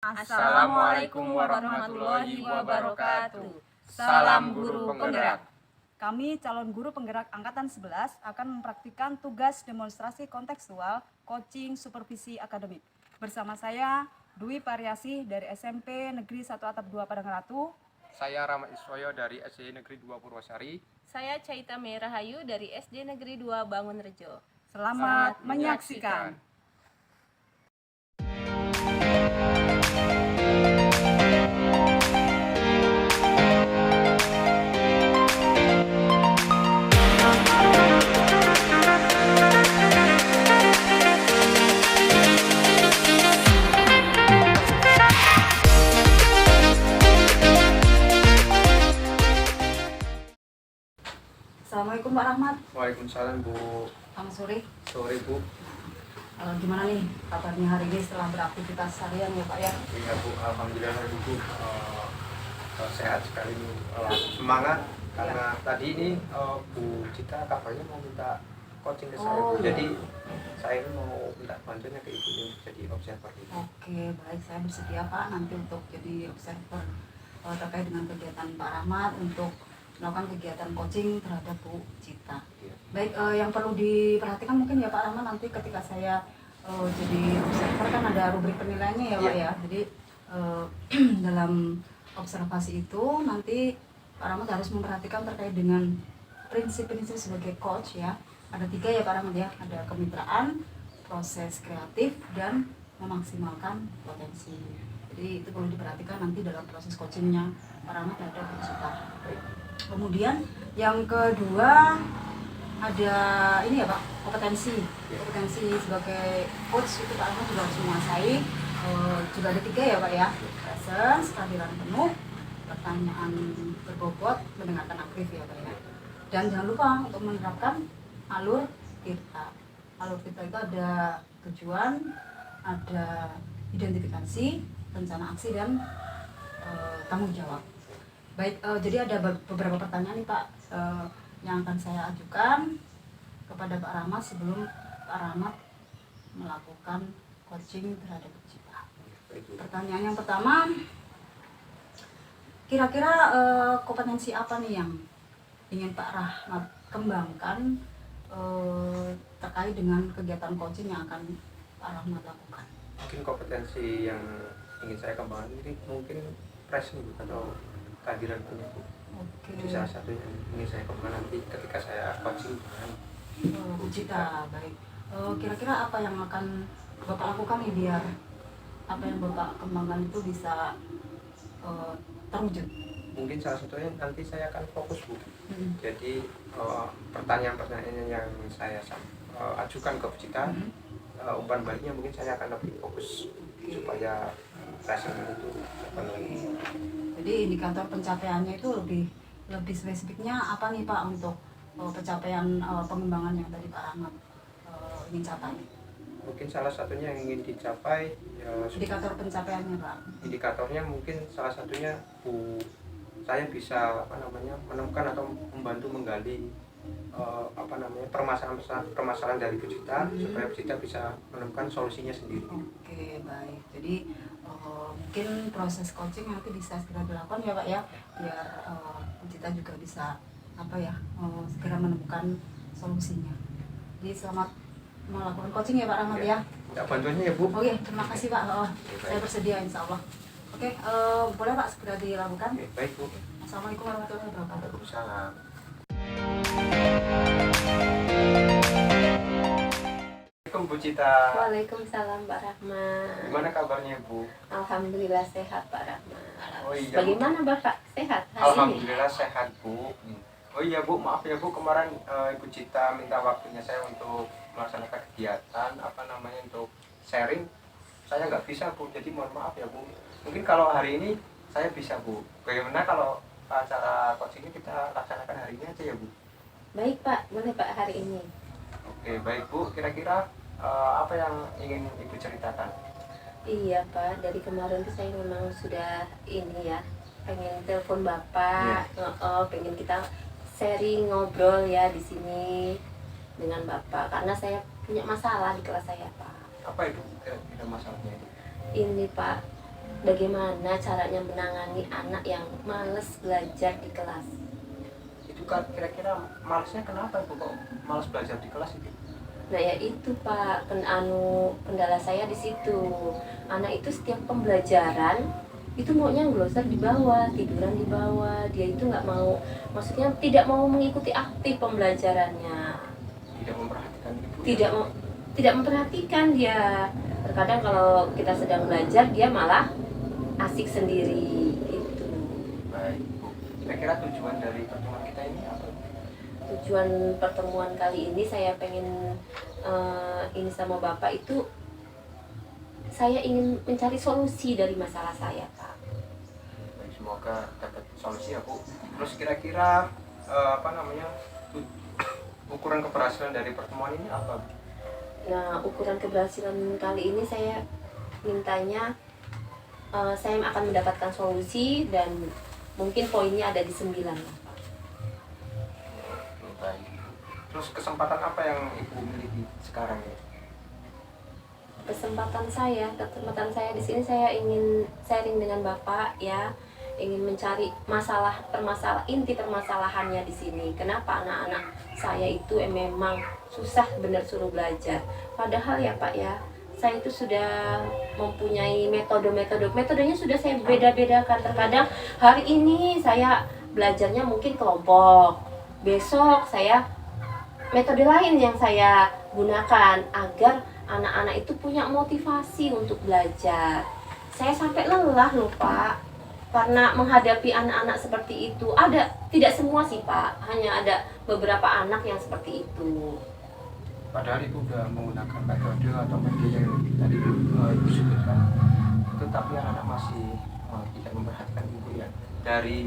Assalamualaikum warahmatullahi wabarakatuh. Salam guru penggerak. Kami calon guru penggerak Angkatan 11 akan mempraktikkan tugas demonstrasi kontekstual coaching supervisi akademik. Bersama saya Dwi Pariasih dari SMP Negeri 1 Atap 2 Padang Ratu. Saya Rama Iswoyo dari SD Negeri 2 Purwosari. Saya Caita Merahayu dari SD Negeri 2 Bangunrejo. Selamat menyaksikan. Assalamualaikum Pak Rahmat. Waalaikumsalam Bu. Selamat sore. Sore Bu. Gimana nih kabarnya hari ini setelah beraktivitas harian ya Pak ya? Iya Bu, alhamdulillah Bu. Sehat sekali Bu. Semangat karena tadi ini Bu Cita kabarnya mau minta coaching ke saya Bu. Iya. Jadi saya ini mau minta bantuannya ke Ibu ini jadi observer itu. Oke, baik, saya bersedia Pak nanti untuk jadi observer terkait dengan kegiatan Pak Rahmat untuk melakukan kegiatan coaching terhadap Bu Cita. Iya. Baik, yang perlu diperhatikan mungkin ya Pak Rahmat nanti ketika saya jadi observer kan ada rubrik penilaiannya ya Pak ya. Jadi dalam observasi itu nanti Pak Rahmat harus memperhatikan terkait dengan prinsip-prinsip sebagai coach ya. Ada 3 ya Pak Rahmat ya. Ada kemitraan, proses kreatif, dan memaksimalkan potensi. Jadi itu perlu diperhatikan nanti dalam proses coachingnya Pak Rahmat terhadap Bu Cita. Kemudian yang kedua ada ini ya Pak, kompetensi sebagai coach itu Pak Rahmat juga harus menguasai. Juga ada 3 ya Pak ya, presence, kehadiran penuh, pertanyaan berbobot, mendengarkan aktif ya Pak ya. Dan jangan lupa untuk menerapkan alur Tirta. Alur Tirta itu ada tujuan, ada identifikasi, rencana aksi, dan tanggung jawab. Baik, jadi ada beberapa pertanyaan nih Pak yang akan saya ajukan kepada Pak Rahmat sebelum Pak Rahmat melakukan coaching terhadap Bu Cita. Pertanyaan yang pertama, kira-kira kompetensi apa nih yang ingin Pak Rahmat kembangkan terkait dengan kegiatan coaching yang akan Pak Rahmat lakukan? Mungkin kompetensi yang ingin saya kembangkan ini mungkin presence atau kehadiran punya Bu. Oke. Itu salah satu yang ingin saya kembangkan nanti ketika saya coaching dengan Bu Cita. Baik. Kira-kira apa yang akan Bapak lakukan nih biar apa yang Bapak kembangkan itu bisa terwujud? Mungkin salah satunya nanti saya akan fokus Bu. Jadi pertanyaan-pertanyaan yang saya ajukan ke Bu Cita, umpan baliknya mungkin saya akan lebih fokus supaya present itu terpenuhi. Jadi indikator pencapaiannya itu lebih spesifiknya apa nih Pak untuk pencapaian pengembangan yang tadi Pak Rahmat ingin capai? Mungkin salah satunya yang ingin dicapai Indikator pencapaiannya Pak. Indikatornya mungkin salah satunya saya bisa menemukan atau membantu menggali permasalahan dari Bu Cita supaya Bu Cita bisa menemukan solusinya sendiri. Oke, baik. Jadi mungkin proses coaching nanti bisa segera dilakukan ya Pak ya, biar Bu Cita juga bisa segera menemukan solusinya. Jadi selamat melakukan coaching ya Pak Rahmat ya. Minta bantuannya ya Bu. Oh iya, terima kasih Pak. Saya bersedia insya Allah. Oke, boleh Pak segera dilakukan. Oke, baik Bu. Assalamualaikum warahmatullahi wabarakatuh. Waalaikumsalam. Assalamualaikum Bu Cita. Waalaikumsalam Pak Rahmat. Gimana kabarnya Bu? Alhamdulillah sehat Pak Rahmat. Oh iya. Bagaimana Bapak? Sehat hari ini? Alhamdulillah sehat Bu. Oh iya Bu, maaf ya Bu, kemarin Ibu Cita minta waktunya saya untuk melaksanakan kegiatan untuk sharing. Saya nggak bisa Bu, jadi mohon maaf ya Bu. Mungkin kalau hari ini saya bisa Bu. Bagaimana kalau acara coachingnya kita laksanakan hari ini aja ya Bu? Baik Pak, boleh Pak hari ini. Oke baik Bu, kira-kira apa yang ingin Ibu ceritakan? Iya Pak, dari kemarin tuh saya memang sudah pengen telepon Bapak, pengen kita sharing ngobrol ya di sini dengan Bapak karena saya punya masalah di kelas saya Pak. Apa itu kira-kira masalahnya itu? Ini Pak, bagaimana caranya menangani anak yang males belajar di kelas. Itu kan kira-kira malesnya kenapa Bu kok males belajar di kelas itu? Nah ya itu Pak, kendala saya di situ. Anak itu setiap pembelajaran itu maunya glosor di bawah, tiduran di bawah. Dia itu nggak mau, maksudnya tidak mau mengikuti aktif pembelajarannya. Tidak memperhatikan itu. Tidak memperhatikan dia. Terkadang kalau kita sedang belajar dia malah asik sendiri gitu. Baik Bu, kira-kira tujuan dari pertemuan kita ini apa? Tujuan pertemuan kali ini saya pengen ini sama Bapak itu, saya ingin mencari solusi dari masalah saya Pak. Baik, semoga dapat solusi ya Bu. Terus kira-kira ukuran keberhasilan dari pertemuan ini apa Bu? Nah ukuran keberhasilan kali ini saya mintanya saya akan mendapatkan solusi dan mungkin poinnya ada di 9 Pak. Baik. Terus kesempatan apa yang Ibu miliki sekarang ya? Kesempatan saya di sini, saya ingin sharing dengan Bapak ya, ingin mencari inti permasalahannya di sini. Kenapa anak-anak saya itu memang susah benar suruh belajar. Padahal ya Pak ya, saya itu sudah mempunyai metodenya sudah saya beda-bedakan. Terkadang hari ini saya belajarnya mungkin kelompok, besok saya metode lain yang saya gunakan agar anak-anak itu punya motivasi untuk belajar. Saya sampai lelah loh Pak, karena menghadapi anak-anak seperti itu. Tidak semua sih Pak, hanya ada beberapa anak yang seperti itu. Padahal Ibu sudah menggunakan metode atau media yang tadi Ibu sebutkan, tetapi anak-anak masih tidak memperhatikan Ibu ya. Dari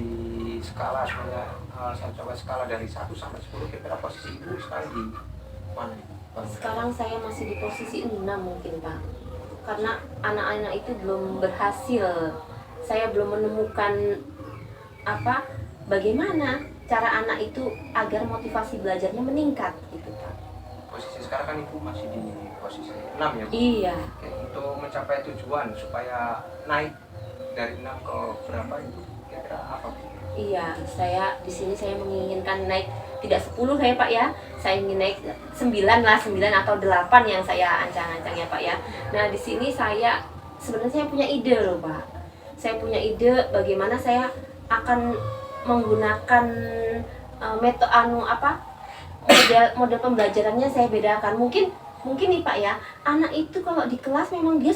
skala saya coba skala dari 1 sampai 10, kira-kira posisi Ibu sekarang di mana Ibu? Sekarang saya masih di posisi 6 mungkin Pak, karena anak-anak itu belum berhasil. Saya belum menemukan bagaimana cara anak itu agar motivasi belajarnya meningkat gitu Pak. Posisi sekarang kan Ibu masih di posisi 6 ya Bu? Iya. Oke, untuk mencapai tujuan supaya naik dari 6 ke berapa itu kira-kira apa Bu? Iya, di sini saya menginginkan naik tidak 10 ya Pak ya. Saya ingin naik 9 atau 8 yang saya ancang-ancang ya Pak ya. Nah, di sini sebenarnya saya punya ide loh Pak. Saya punya ide bagaimana saya akan menggunakan model pembelajarannya saya bedakan. Mungkin nih Pak ya, anak itu kalau di kelas memang dia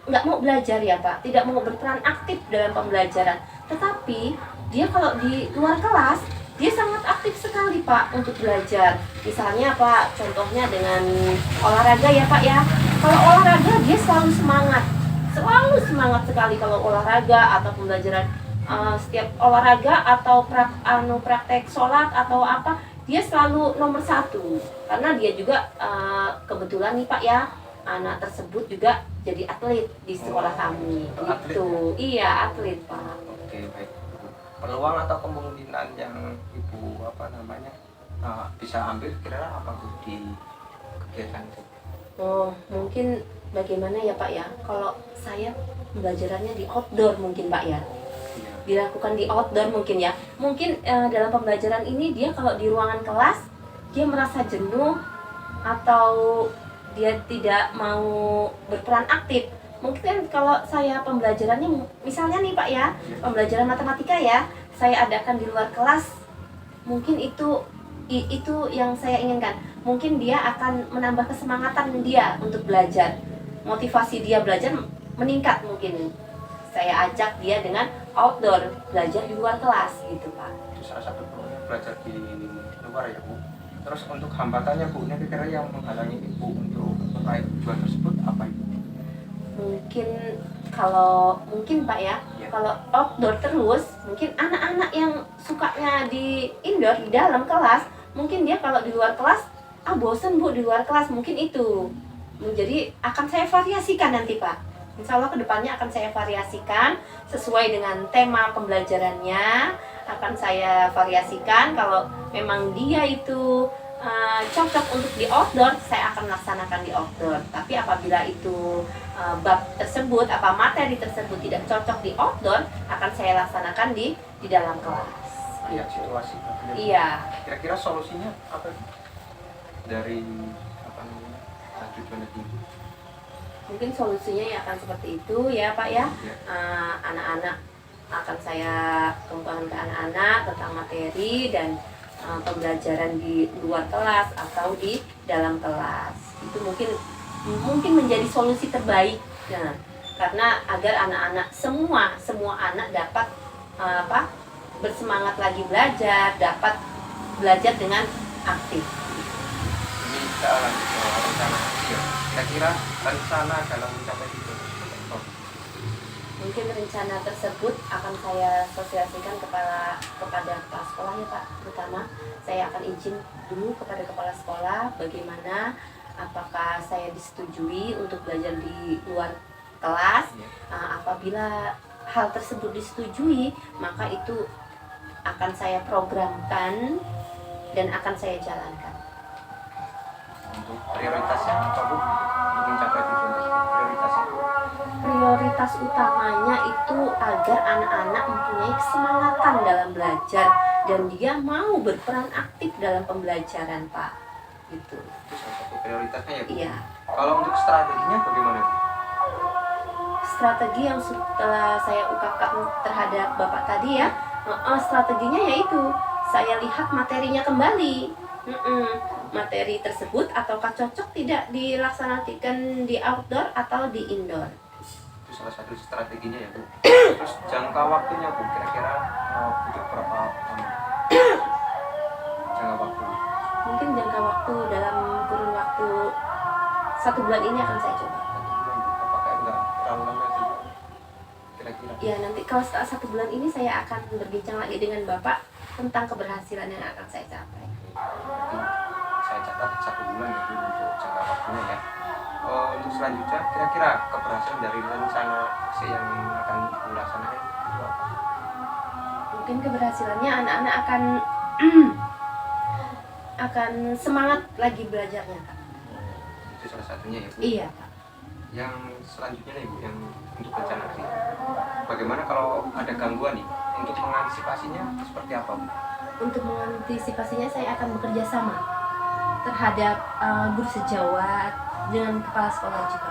nggak mau belajar ya Pak, tidak mau berperan aktif dalam pembelajaran. Tetapi dia kalau di luar kelas, dia sangat aktif sekali Pak untuk belajar. Misalnya Pak, contohnya dengan olahraga ya Pak ya. Kalau olahraga dia selalu semangat sekali kalau olahraga atau pembelajaran. Setiap olahraga atau praktek sholat atau apa, dia selalu nomor 1. Karena dia juga kebetulan nih Pak ya, anak tersebut juga jadi atlet di sekolah kami gitu. Iya, atlet Pak. Oke, baik. Peluang atau kemungkinan yang Ibu bisa ambil kira-kira apa Bu di kegiatan itu? Oh, mungkin bagaimana ya Pak ya, kalau saya pembelajarannya di outdoor mungkin Pak ya, dilakukan di outdoor mungkin ya. Mungkin dalam pembelajaran ini dia kalau di ruangan kelas dia merasa jenuh atau dia tidak mau berperan aktif. Mungkin kan kalau saya pembelajarannya misalnya nih Pak ya, pembelajaran matematika ya, saya adakan di luar kelas, mungkin itu yang saya inginkan. Mungkin dia akan menambah kesemangatan dia untuk belajar, motivasi dia belajar meningkat. Mungkin saya ajak dia dengan outdoor, belajar di luar kelas gitu Pak. Itu salah satu peluang belajar di luar ya Bu. Terus untuk hambatannya Bu, kira-kira yang menghalangi Ibu untuk meraih tujuan tersebut apa Ibu? Mungkin Pak ya, kalau outdoor terus, mungkin anak-anak yang sukanya di indoor di dalam kelas, mungkin dia kalau di luar kelas bosen Bu di luar kelas, mungkin itu. Jadi akan saya variasikan nanti Pak. Insya Allah kedepannya akan saya variasikan sesuai dengan tema pembelajarannya. Akan saya variasikan kalau memang dia itu cocok untuk di outdoor, saya akan laksanakan di outdoor. Tapi apabila itu bab tersebut, materi tersebut tidak cocok di outdoor, akan saya laksanakan di dalam kelas. Lihat situasi. Iya. Kira-kira solusinya apa dari lanjutan itu? Mungkin solusinya ya akan seperti itu ya Pak ya. Ya. Anak-anak akan saya kembangkan ke anak-anak tentang materi dan pembelajaran di luar kelas atau di dalam kelas. Itu mungkin menjadi solusi terbaik. Nah, karena agar anak-anak semua anak dapat bersemangat lagi belajar, dapat belajar dengan aktif. Ini kita lanjut ke rencana aksi ya. Kira-kira rencana dalam mencapai itu seperti apa? Mungkin rencana tersebut akan saya sosialisasikan kepada kepala sekolah ya Pak. Terutama saya akan izin dulu kepada kepala sekolah bagaimana, apakah saya disetujui untuk belajar di luar kelas. Apabila hal tersebut disetujui, maka itu akan saya programkan dan akan saya jalankan. Untuk prioritasnya apa Bu? Untuk mencapai tujuan tersebut prioritasnya Prioritas utamanya itu agar anak-anak mempunyai kesemangatan dalam belajar dan dia mau berperan aktif dalam pembelajaran Pak. Gitu. itu salah satu prioritasnya ya Bu. Iya. Kalau untuk strateginya bagaimana Bu? Strategi yang setelah saya ungkapkan terhadap Bapak tadi ya, strateginya yaitu saya lihat materinya kembali. Materi tersebut ataukah cocok tidak dilaksanakan di outdoor atau di indoor. Itu salah satu strateginya ya Bu. Terus jangka waktunya Bu, kira-kira butuh berapa lama? Jangka waktu. Mungkin jangka waktu dalam kurun waktu 1 bulan ini akan saya coba. Apakah enggak terlalu lama itu kira-kira? Ya nanti kalau setelah 1 bulan ini saya akan berbincang lagi dengan Bapak tentang keberhasilan yang akan saya capai. Berarti saya catat 1 bulan ya Bu untuk jangka waktunya ya. Untuk selanjutnya kira-kira keberhasilan dari rencana aksi yang akan dilaksanakan itu apa? Mungkin keberhasilannya anak-anak akan semangat lagi belajarnya Kak. Itu salah satunya ya Bu. Iya Pak. Yang selanjutnya nih Bu, yang untuk rencana aksi. Bagaimana kalau ada gangguan nih? Untuk mengantisipasinya seperti apa Bu? Untuk mengantisipasinya saya akan bekerja sama terhadap guru sejawat dengan kepala sekolah juga.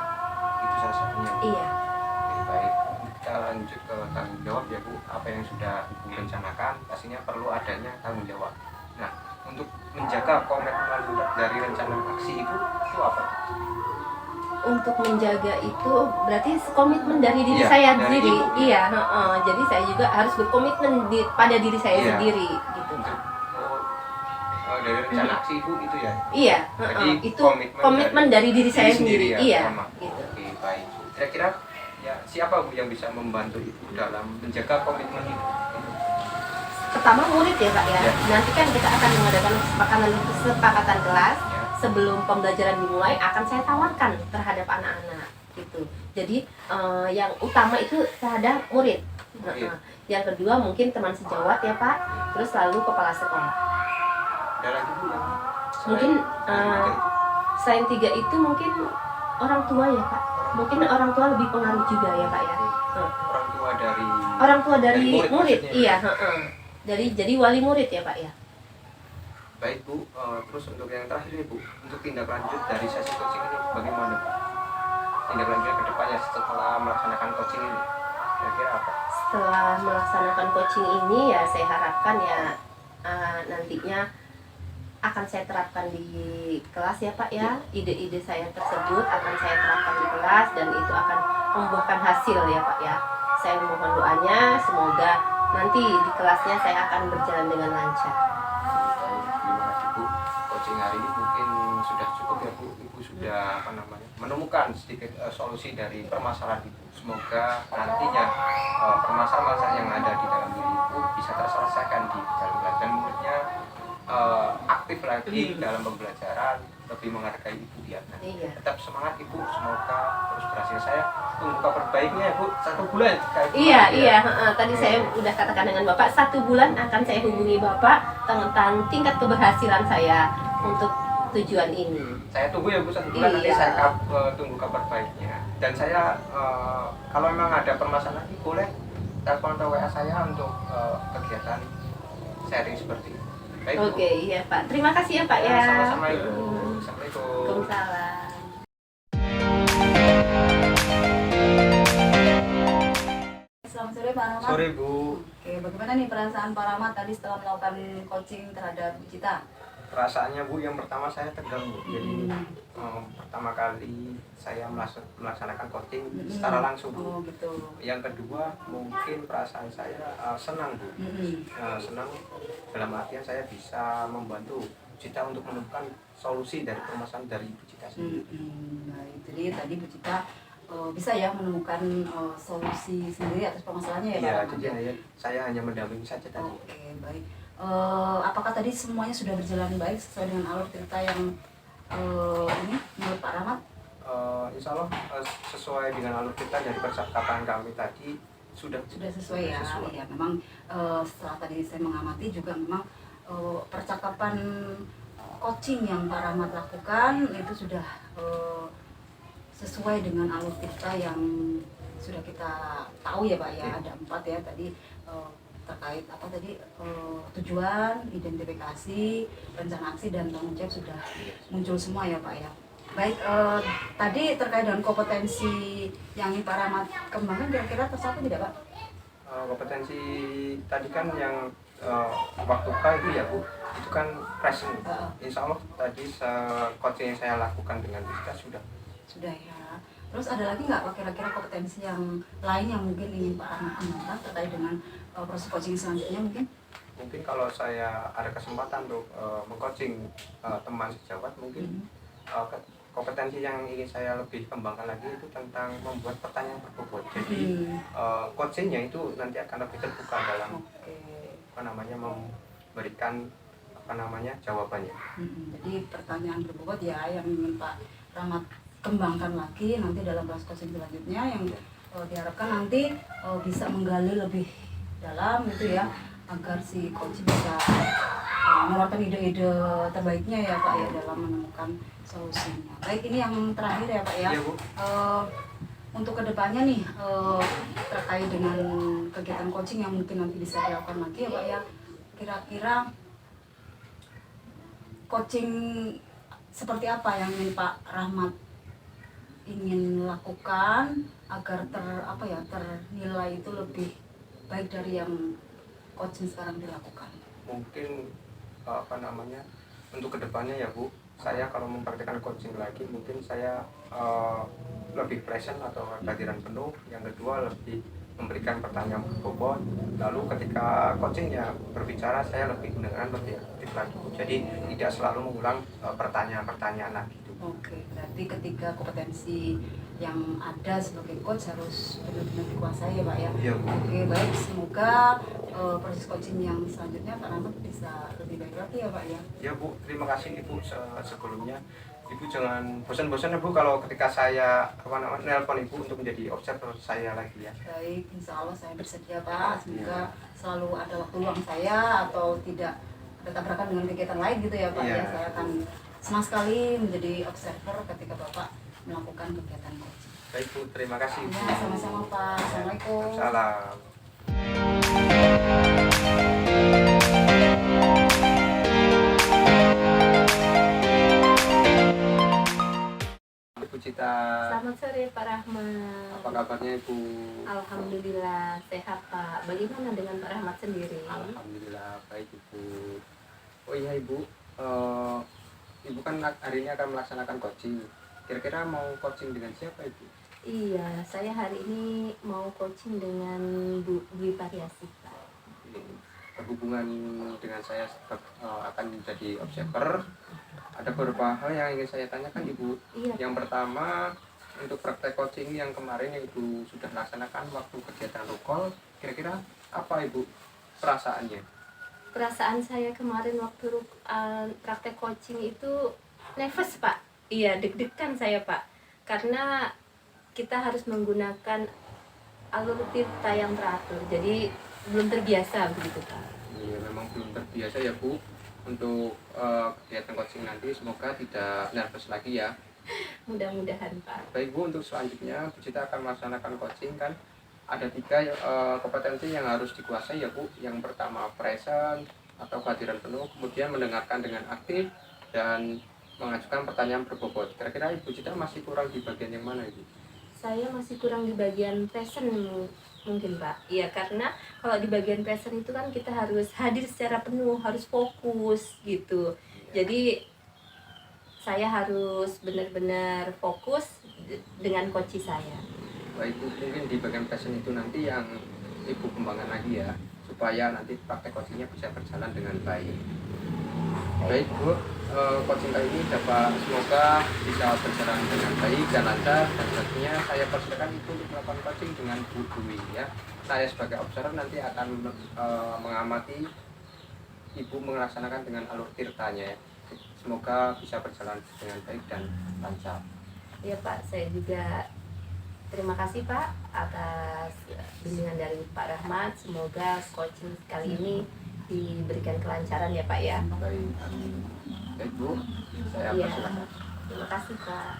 Itu salah satunya Bu. Iya. Oke, baik. Kita lanjut ke tanggung jawab ya Bu. Apa yang sudah Ibu rencanakan pastinya perlu adanya tanggung jawab. Nah, untuk menjaga komitmen dari rencana aksi itu apa? Untuk menjaga itu berarti komitmen dari diri Iya, saya dari sendiri. Ibu, Iya, jadi saya juga harus berkomitmen pada diri saya Iya. sendiri gitu. Untuk dari rencana aksi Ibu itu ya. Iya, Jadi itu komitmen dari diri saya sendiri. ya, Iya, sama. gitu. Oke, baik. Kira-kira ya siapa Bu yang bisa membantu Ibu dalam menjaga komitmen itu? Pertama murid ya Kak ya. Iya. Nanti kan kita akan mengadakan kesepakatan kelas. Ya. Sebelum pembelajaran dimulai akan saya tawarkan terhadap anak-anak gitu. Jadi yang utama itu terhadap murid. Murid. Yang kedua mungkin teman sejawat ya Pak. Terus lalu kepala sekolah. Ada lagi Bu yang Mungkin dari tiga itu? selain 3 itu mungkin orang tua ya Pak. Mungkin orang tua lebih pengaruh juga ya Pak ya. Orang tua dari Orang tua dari murid murid. maksudnya. Iya. Jadi wali murid ya Pak ya. Baik Bu, terus untuk yang terakhir nih Bu, untuk tindak lanjut dari sesi coaching ini bagaimana Bu? Tindak lanjutnya ke depannya setelah melaksanakan coaching ini kira-kira apa? Setelah melaksanakan coaching ini ya saya harapkan ya nantinya akan saya terapkan di kelas ya Pak ya. Ide-ide saya tersebut akan saya terapkan di kelas dan itu akan membuahkan hasil ya Pak ya. Saya mohon doanya semoga nanti di kelasnya saya akan berjalan dengan lancar. Baik, terima kasih Bu. Coaching hari ini mungkin sudah cukup ya Bu. Ibu sudah menemukan sedikit solusi dari permasalahan Ibu. Semoga nantinya permasalahan yang ada di dalam diri Ibu bisa terselesaikan di dalam kelas dan muridnya aktif lagi dalam pembelajaran, lebih menghargai Ibu ya. Nah, Iya. tetap semangat Ibu, semoga terus berhasil. Saya tunggu kabar baiknya ya Bu, 1 bulan. Iya. Tadi saya udah katakan dengan Bapak 1 bulan akan saya hubungi Bapak tentang tingkat keberhasilan saya untuk tujuan ini. Saya tunggu ya Bu 1 bulan, nanti Iya. saya tunggu kabar baiknya. Dan saya kalau memang ada permasalahan boleh telepon atau WA saya untuk kegiatan sharing seperti ini. Baik Bu. Oke, iya Pak. Terima kasih ya Pak ya. Sama-sama Ibu. Hmm. Assalamualaikum. Waalaikumsalam. Selamat sore Pak Rahmat. Sore Bu. Oke, bagaimana nih perasaan Pak Rahmat tadi setelah melakukan coaching terhadap Bu Cita? Perasaannya Bu, yang pertama saya tegang Bu. Jadi Hmm. pertama kali saya melaksanakan coaching Mm-mm. secara langsung Bu. Oh gitu. Yang kedua mungkin perasaan saya senang Bu. Mm-mm. Senang dalam artian saya bisa membantu Cita untuk menemukan solusi dari permasalahan dari Ibu Cita sendiri. Baik, jadi tadi Bu Cita bisa ya menemukan solusi sendiri atas permasalahannya ya Pak Iya, Rahmat, jadi ya? saya hanya mendampingi saja tadi. Oke, baik. Apakah tadi semuanya sudah berjalan baik sesuai dengan alur cerita yang ini menurut Pak Rahmat? Insya Allah sesuai dengan alur kita dari percakapan kami tadi sudah Sesuai ya. Sesuai. Iya, memang setelah tadi saya mengamati juga memang percakapan coaching yang Pak Rahmat lakukan itu sudah sesuai dengan alur cerita yang sudah kita tahu ya Pak ya. Iya. Ada 4 ya tadi terkait apa tadi tujuan, identifikasi, rencana aksi dan tanggung jawab sudah muncul semua ya Pak ya. Baik, tadi terkait dengan kompetensi yang Pak Rahmat kembangkan kira-kira tercapai tidak Pak? kompetensi tadi kan yang waktu K itu ya Bu, itu kan present. Insya Allah tadi coaching yang saya lakukan dengan Cita sudah. Sudah ya. Terus ada lagi nggak Pak kira-kira kompetensi yang lain yang mungkin ingin Pak Rahmat kembangkan terkait dengan proses coaching selanjutnya mungkin? Mungkin kalau saya ada kesempatan untuk mengcoaching teman sejawat, mungkin kompetensi yang ingin saya lebih kembangkan lagi itu tentang membuat pertanyaan berbobot. Jadi coachingnya itu nanti akan lebih terbuka dalam Oke. memberikan jawabannya. Jadi pertanyaan berbobot ya yang ingin Pak Rahmat kembangkan lagi nanti dalam kelas coaching selanjutnya yang diharapkan nanti bisa menggali lebih dalam gitu ya agar si coach bisa mengeluarkan ide-ide terbaiknya ya Pak ya dalam menemukan solusinya. Baik, ini yang terakhir ya Pak ya. Iya Bu. Untuk kedepannya nih terkait dengan kegiatan coaching yang mungkin nanti bisa dilakukan lagi ya Pak ya. Kira-kira coaching seperti apa yang ingin Pak Rahmat ingin lakukan agar ternilai itu lebih baik dari yang coaching sekarang dilakukan? Mungkin untuk kedepannya ya Bu, saya kalau mempraktikkan coaching lagi mungkin saya lebih present atau kehadiran penuh. Yang kedua lebih memberikan pertanyaan berbobot. Lalu ketika coachingnya berbicara saya lebih mendengarkan lebih aktif lagi Bu. Jadi tidak selalu mengulang pertanyaan-pertanyaan lagi. Oke, berarti ketika kompetensi yang ada sebagai coach harus benar-benar dikuasai ya Pak ya. Iya Bu. Oke, baik, semoga proses coaching yang selanjutnya Pak Rahmat bisa lebih baik lagi ya Pak ya. Ya Bu, terima kasih Ibu sebelumnya. Ibu jangan bosan-bosan ya Bu kalau ketika saya nelpon Ibu untuk menjadi observer saya lagi ya. Baik, insya Allah saya bersedia Pak. Semoga selalu ada waktu luang saya atau tidak ada tabrakan dengan kegiatan lain gitu ya Pak Iya. ya. Saya akan senang sekali menjadi observer ketika Bapak melakukan kegiatan coaching. Baik Bu, terima kasih Bu. Ya, sama-sama Pak. Assalamualaikum. Salam. Ibu Cita, Selamat sore Pak Rahmat. apa kabarnya Ibu? Alhamdulillah sehat Pak. Bagaimana dengan Pak Rahmat sendiri? Alhamdulillah baik Ibu. Oh iya Ibu, Ibu kan hari ini akan melaksanakan coaching. Kira-kira mau coaching dengan siapa Ibu? Iya, saya hari ini mau coaching dengan Bu Dwi Pariasi Pak. Berhubungan dengan saya akan menjadi observer, ada beberapa hal yang ingin saya tanyakan Ibu. Iya. Yang pertama, untuk praktek coaching yang kemarin yang Ibu sudah laksanakan waktu kegiatan rukol, kira-kira apa Ibu perasaannya? Perasaan saya kemarin waktu praktek coaching itu nervous Pak. Iya, deg-degan saya Pak. Karena kita harus menggunakan alur cerita yang teratur. Jadi belum terbiasa begitu Pak. Iya, memang belum terbiasa ya Bu. untuk kegiatan coaching nanti. Semoga tidak nervous lagi ya. Mudah-mudahan Pak. Baik Bu, untuk selanjutnya Bu Cita akan melaksanakan coaching kan. Ada 3 kompetensi yang harus dikuasai ya Bu. Yang pertama present atau kehadiran penuh, kemudian mendengarkan dengan aktif, dan mengajukan pertanyaan berbobot. Kira-kira Ibu Cita masih kurang di bagian yang mana Ibu? Saya masih kurang di bagian present mungkin Pak. Iya, karena kalau di bagian present itu kan kita harus hadir secara penuh, harus fokus gitu. Jadi saya harus benar-benar fokus dengan coach saya. Baik Bu, mungkin di bagian present itu nanti yang Ibu kembangkan lagi ya, supaya nanti praktek coachingnya bisa berjalan dengan baik. Baik Bu, coaching kali ini dapat semoga bisa berjalan dengan baik dan lancar, dan selanjutnya saya persilakan Ibu untuk melakukan coaching dengan Bu Dwi ya. Saya sebagai observer nanti akan mengamati Ibu melaksanakan dengan alur tirtanya ya. Semoga bisa berjalan dengan baik dan lancar. Ya Pak, saya juga terima kasih Pak atas bimbingan dari Pak Rahmat. Semoga coaching kali ini diberikan kelancaran ya Pak ya. Baik, amin. Baik Bu, saya Iya. persilakan. Terima kasih Pak.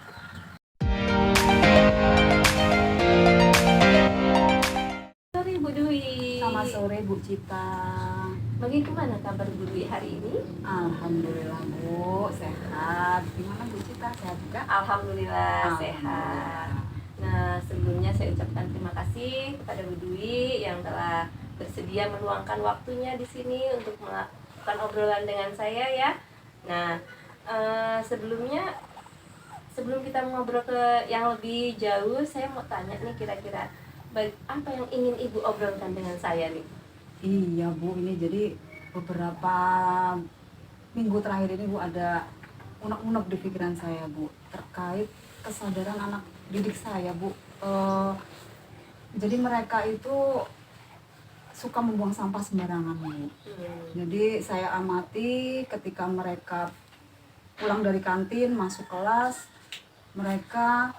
Sore Bu Dwi. Selamat sore Bu Cita. Bagaimana kabar Bu Dwi hari ini? Alhamdulillah Bu, sehat. Gimana Bu Cita, sehat juga? Alhamdulillah sehat. Nah, sebelumnya saya ucapkan terima kasih kepada Bu Dwi yang telah bersedia meluangkan waktunya di sini untuk melakukan obrolan dengan saya ya. Nah, sebelum kita ngobrol ke yang lebih jauh, saya mau tanya nih kira-kira apa yang ingin Ibu obrolkan dengan saya nih? Iya Bu, ini jadi beberapa minggu terakhir ini Bu ada unek-unek di pikiran saya Bu terkait kesadaran anak didik saya Bu. Jadi mereka itu suka membuang sampah sembarangan Bu. Jadi saya amati ketika mereka pulang dari kantin, masuk kelas, mereka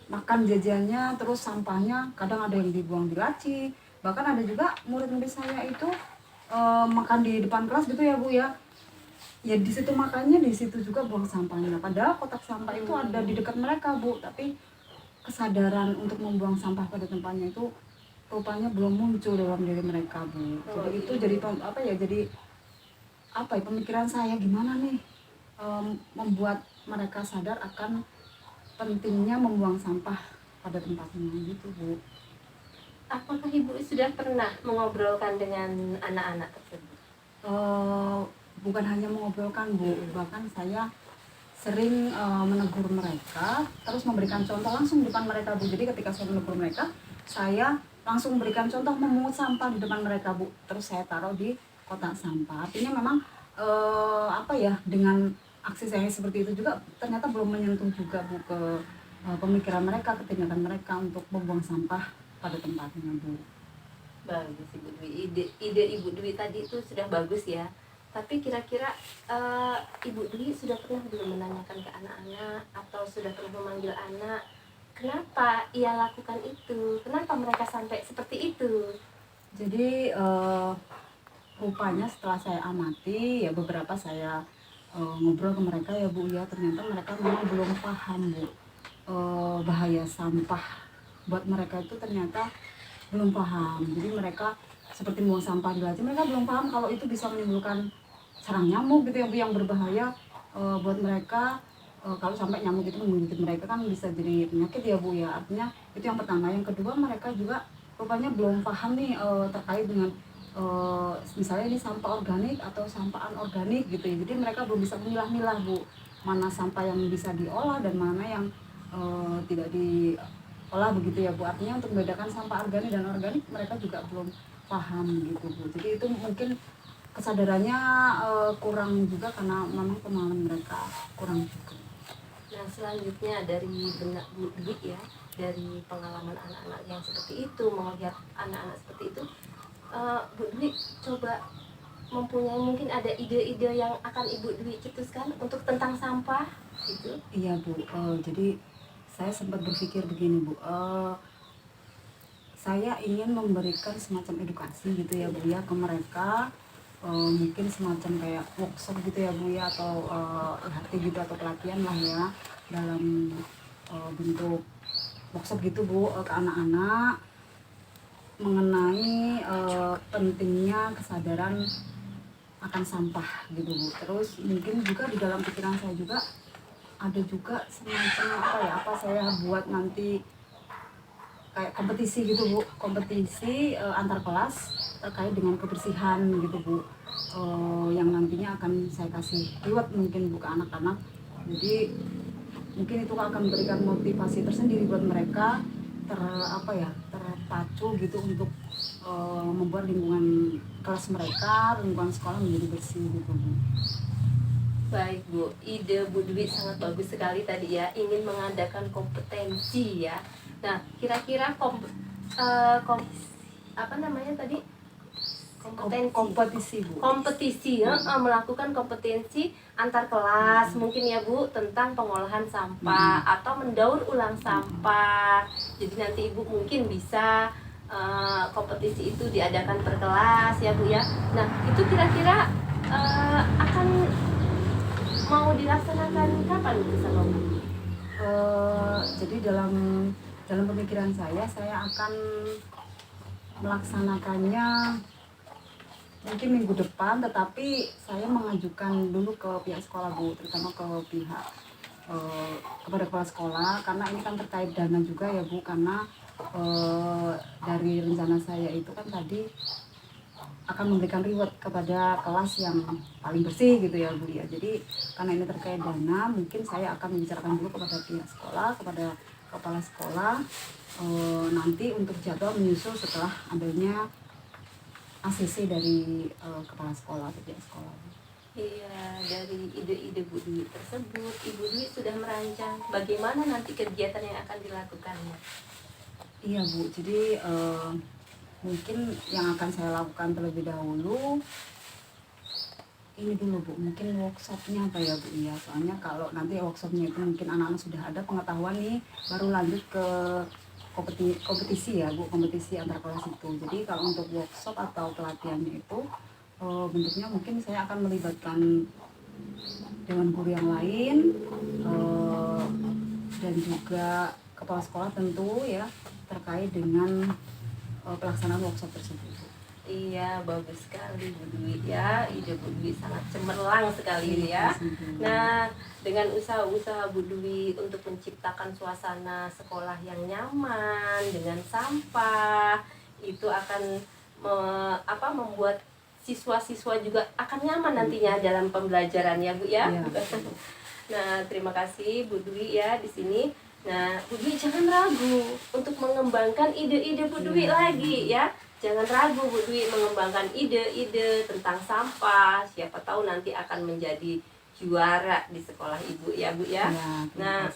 makan jajannya, terus sampahnya kadang ada yang dibuang di laci. Bahkan ada juga murid-murid saya itu makan di depan kelas gitu ya Bu ya. Ya di situ makannya, di situ juga buang sampahnya. Padahal kotak sampah itu ada di dekat mereka Bu, tapi kesadaran untuk membuang sampah pada tempatnya itu rupanya belum muncul dalam diri mereka Bu. Jadi itu jadi pemikiran saya gimana nih membuat mereka sadar akan pentingnya membuang sampah pada tempatnya gitu Bu. Apakah Ibu sudah pernah mengobrolkan dengan anak-anak tersebut? Bukan hanya mengobrolkan Bu, bahkan saya sering menegur mereka, terus memberikan contoh langsung di depan mereka Bu. Jadi ketika saya menegur mereka, saya langsung memberikan contoh memungut sampah di depan mereka Bu. Terus saya taruh di kotak sampah. Artinya memang dengan aksi saya seperti itu juga ternyata belum menyentuh juga Bu ke pemikiran mereka, ketindakan mereka untuk membuang sampah pada tempatnya Bu. Bagus Ibu Dwi, ide Ibu Dwi tadi itu sudah bagus ya. Tapi kira-kira Ibu Dwi sudah pernah belum menanyakan ke anak-anak atau sudah pernah memanggil anak, kenapa ia lakukan itu, kenapa mereka sampai seperti itu? Jadi rupanya setelah saya amati ya beberapa saya ngobrol ke mereka ya Bu ya, ternyata mereka memang belum paham Bu bahaya sampah buat mereka itu ternyata belum paham. Jadi mereka seperti buang sampah di laci, mereka belum paham kalau itu bisa menimbulkan sarang nyamuk gitu ya Bu, yang berbahaya buat mereka. Kalau sampai nyamuk itu menggigit mereka kan bisa jadi penyakit ya Bu ya. Artinya itu yang pertama. Yang kedua, mereka juga rupanya belum paham nih terkait dengan misalnya ini sampah organik atau sampah anorganik gitu ya. Jadi mereka belum bisa memilah-milah Bu, mana sampah yang bisa diolah dan mana yang tidak diolah begitu ya Bu. Artinya untuk membedakan sampah organik dan organik mereka juga belum paham gitu Bu. Jadi itu mungkin kesadarannya kurang juga karena memang pemahaman mereka kurang juga. Nah, selanjutnya dari benak Bu Dwi ya, dari pengalaman anak-anak yang seperti itu, melihat anak-anak seperti itu, Bu Dwi coba mempunyai mungkin ada ide-ide yang akan Ibu Dwi cetuskan untuk tentang sampah gitu. Iya Bu, jadi saya sempat berpikir begini Bu, saya ingin memberikan semacam edukasi gitu ya Bu ya ke mereka mungkin semacam kayak workshop gitu ya Bu ya, atau LHT gitu atau pelatihan lah ya, dalam bentuk workshop gitu Bu, ke anak-anak mengenai pentingnya kesadaran akan sampah gitu Bu. Terus mungkin juga di dalam pikiran saya juga ada juga semacam apa saya buat nanti kayak kompetisi gitu Bu, kompetisi antar kelas terkait dengan kebersihan gitu Bu, yang nantinya akan saya kasih reward mungkin Bu ke anak-anak. Jadi mungkin itu akan memberikan motivasi tersendiri buat mereka terpacu gitu untuk membuat lingkungan kelas mereka, lingkungan sekolah menjadi bersih gitu Bu. Baik Bu, ide Bu Dwi sangat bagus sekali tadi ya, ingin mengadakan kompetensi ya. Nah, kira-kira apa namanya tadi? Kompetisi Bu. Kompetisi ya, melakukan kompetensi antar kelas mungkin ya Bu, tentang pengolahan sampah atau mendaur ulang sampah. Jadi nanti Ibu mungkin bisa kompetisi itu diadakan per kelas ya Bu ya. Nah, itu kira-kira akan mau dilaksanakan kapan Bu sama Bu? Jadi dalam pemikiran saya akan melaksanakannya mungkin minggu depan, tetapi saya mengajukan dulu ke pihak sekolah Bu, terutama ke pihak kepada kepala sekolah, karena ini kan terkait dana juga ya Bu, karena dari rencana saya itu kan tadi akan memberikan reward kepada kelas yang paling bersih gitu ya Bu ya. Jadi karena ini terkait dana, mungkin saya akan membicarakan dulu kepada pihak sekolah, kepada kepala sekolah, nanti untuk jadwal menyusul setelah adanya ACC dari kepala sekolah atau pihak sekolah. Iya, dari ide-ide Bu Dwi tersebut, Ibu Dwi sudah merancang bagaimana nanti kegiatan yang akan dilakukannya. Iya Bu, jadi mungkin yang akan saya lakukan terlebih dahulu ini dulu Bu, mungkin workshopnya apa ya Bu ya, soalnya kalau nanti workshopnya itu mungkin anak-anak sudah ada pengetahuan nih, baru lanjut ke kompetisi ya Bu, kompetisi antar kelas itu. Jadi kalau untuk workshop atau pelatihannya itu bentuknya mungkin saya akan melibatkan dengan guru yang lain dan juga kepala sekolah tentu ya, terkait dengan pelaksanaan workshop tersebut. Iya, bagus sekali Bu Dwi ya, ide Bu Dwi sangat cemerlang sekali ya. Nah, dengan usaha-usaha Bu Dwi untuk menciptakan suasana sekolah yang nyaman dengan sampah, itu akan membuat siswa-siswa juga akan nyaman nantinya dalam pembelajaran ya Bu ya. Nah, terima kasih Bu Dwi ya di sini. Nah, Bu Dwi jangan ragu untuk mengembangkan ide-ide Bu Dwi lagi ya. Jangan ragu Bu Dwi mengembangkan ide-ide tentang sampah. Siapa tahu nanti akan menjadi juara di sekolah Ibu ya Bu ya. Nah,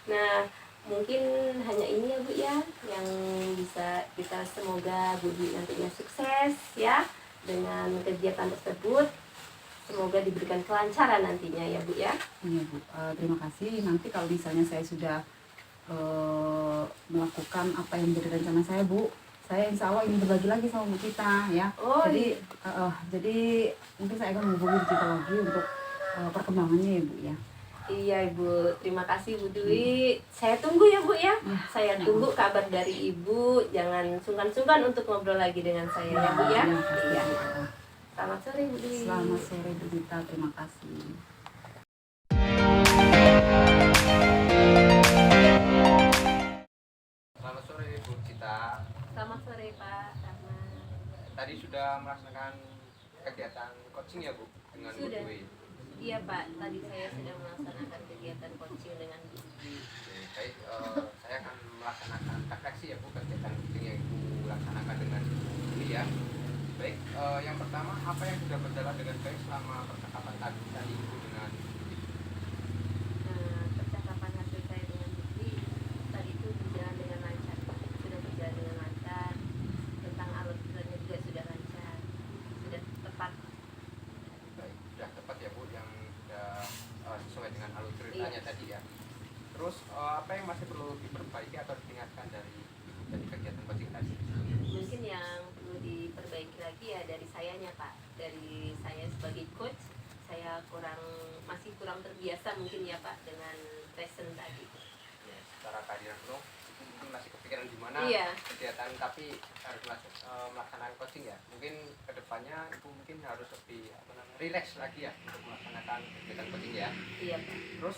nah mungkin hanya ini ya Bu ya yang bisa kita, semoga Bu Dwi nantinya sukses ya dengan kegiatan tersebut. Semoga diberikan kelancaran nantinya ya Bu ya. Iya Bu, terima kasih. Nanti kalau misalnya saya sudah melakukan apa yang menjadi rencana saya Bu, saya insya Allah ingin berbagi lagi sama Bu Cita ya. Jadi mungkin saya akan menghubungi Bu Cita lagi untuk perkembangannya ya Bu ya. Iya Ibu, terima kasih Bu Dwi. Saya tunggu ya Bu ya. Saya tunggu kabar dari Ibu. Jangan sungkan-sungkan untuk ngobrol lagi dengan saya ya Bu ya. Iya. Selamat sore Bu Dwi. Selamat sore Bu Dita, terima kasih. Selamat sore Bu Cita. Selamat sore Pak Rahman. Tadi sudah melaksanakan kegiatan coaching ya Bu dengan Bu Sudah. Dwi? Iya Pak, tadi saya sudah melaksanakan kegiatan coaching dengan Bu Dwi. Baik, saya akan melaksanakan refleksi ya Bu, kegiatan coaching yang Ibu laksanakan dengan Bu Dwi ya. Baik, yang pertama, apa yang sudah berjalan dengan baik selama percakapan tadi Ibu dengan Ibu? Nah, percakapan hasil saya dengan Bu Dwi tadi itu berjalan dengan lancar Pak. Sudah berjalan dengan lancar. Tentang alur-alurnya juga sudah lancar. Sudah tepat. Baik, sudah tepat ya Bu, yang sudah sesuai dengan alur ceritanya tadi ya. Terus apa yang masih perlu diperbaiki atau ditingkatkan dari Ibu? dari kegiatan coaching tadi? Mungkin yang perlu diperbaiki lagi ya dari sayanya Pak, dari saya sebagai coach, saya masih kurang terbiasa mungkin ya Pak dengan present tadi. Ya, secara kehadiran penuh itu mungkin masih kepikiran gimana Iya. kegiatan, tapi harus melaksanakan coaching ya. Mungkin kedepannya ibu mungkin harus lebih relax lagi ya untuk melaksanakan kegiatan coaching ya. Iya Pak. Terus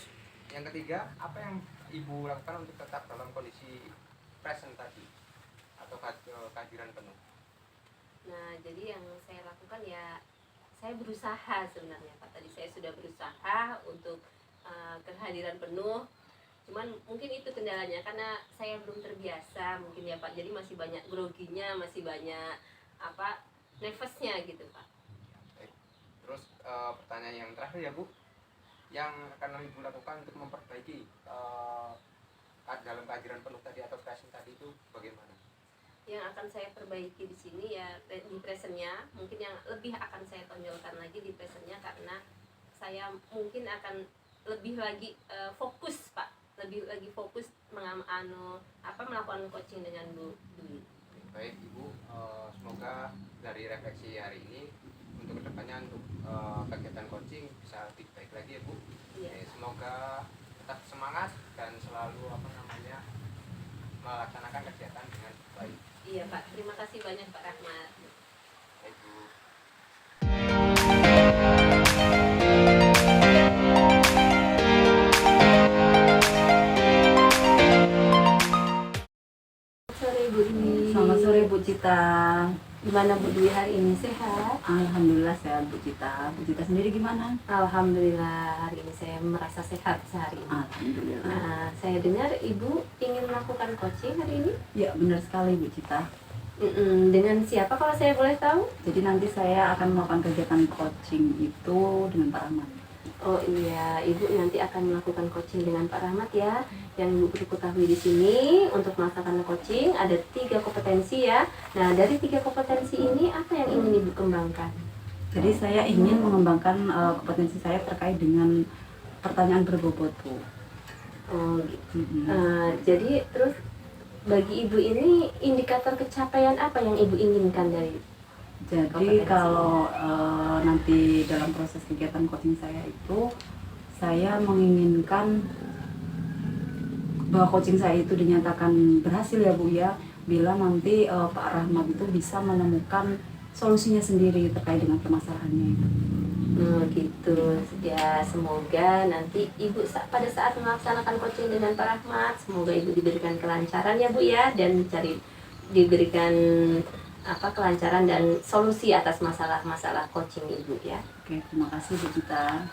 yang ketiga, apa yang ibu lakukan untuk tetap dalam kondisi present tadi atau kehadiran penuh? Nah, jadi yang saya lakukan ya, saya berusaha sebenarnya Pak. Tadi saya sudah berusaha untuk kehadiran penuh. Cuman mungkin itu kendalanya karena saya belum terbiasa mungkin ya Pak. Jadi masih banyak groginya, masih banyak nervousnya gitu Pak. Baik. Terus pertanyaan yang terakhir ya Bu, yang akan ibu lakukan untuk memperbaiki dalam kehadiran penuh tadi atau present tadi itu bagaimana? Yang akan saya perbaiki di sini ya di presentnya, mungkin yang lebih akan saya tonjolkan lagi di presentnya karena saya mungkin akan lebih lagi fokus Pak, lebih lagi fokus melakukan coaching dengan Bu Dwi. Baik Ibu, semoga dari refleksi hari ini untuk kedepannya untuk kegiatan coaching bisa lebih baik lagi ya Bu. Iya. Semoga tetap semangat dan selalu melaksanakan kegiatan dengan baik. Iya Pak, terima kasih banyak Pak Rahmat. Baik Bu. Sore Bu Dwi. Selamat sore Bu Cita. Gimana Bu Dwi hari ini, sehat? Alhamdulillah sehat Bu Cita. Bu Cita sendiri gimana? Alhamdulillah hari ini saya merasa sehat sehari ini. Alhamdulillah. Nah, saya dengar Ibu ingin melakukan coaching hari ini. Ya benar sekali Bu Cita. Dengan siapa kalau saya boleh tahu? Jadi nanti saya akan melakukan kegiatan coaching itu dengan Pak Rahmat. Oh iya, Ibu nanti akan melakukan coaching dengan Pak Rahmat ya. Yang Ibu perlu ketahui di sini untuk melaksanakan coaching ada 3 kompetensi ya. Nah, dari 3 kompetensi ini apa yang ingin Ibu kembangkan? Jadi saya ingin mengembangkan kompetensi saya terkait dengan pertanyaan berbobot Bu. Oh, gitu. Jadi terus bagi Ibu ini indikator pencapaian apa yang Ibu inginkan dari? Jadi kompetensi? kalau nanti dalam proses kegiatan coaching saya itu, saya menginginkan bahwa coaching saya itu dinyatakan berhasil ya Bu ya, bila nanti Pak Rahmat itu bisa menemukan solusinya sendiri terkait dengan permasalahannya itu. Gitu ya, semoga nanti Ibu pada saat melaksanakan coaching dengan Pak Rahmat, semoga Ibu diberikan kelancaran ya Bu ya, dan diberikan kelancaran dan solusi atas masalah-masalah coaching Ibu ya. Oke, terima kasih Bu Cita.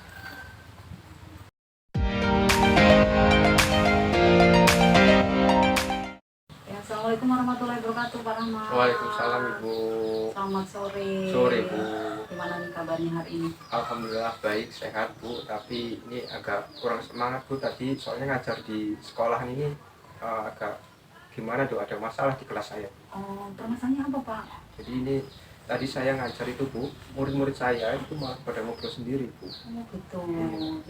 Ya, Assalamualaikum warahmatullahi wabarakatuh Pak Rahmat. Waalaikumsalam Ibu. Selamat sore. Sore Bu. Gimana nih kabarnya hari ini? Alhamdulillah baik, sehat Bu. Tapi ini agak kurang semangat Bu tadi, soalnya ngajar di sekolahan ini agak gimana tuh, ada masalah di kelas saya. Oh, permasalahannya apa Pak? Jadi ini tadi saya ngajar itu Bu, murid-murid saya itu malah pada ngobrol sendiri Bu. Oh gitu.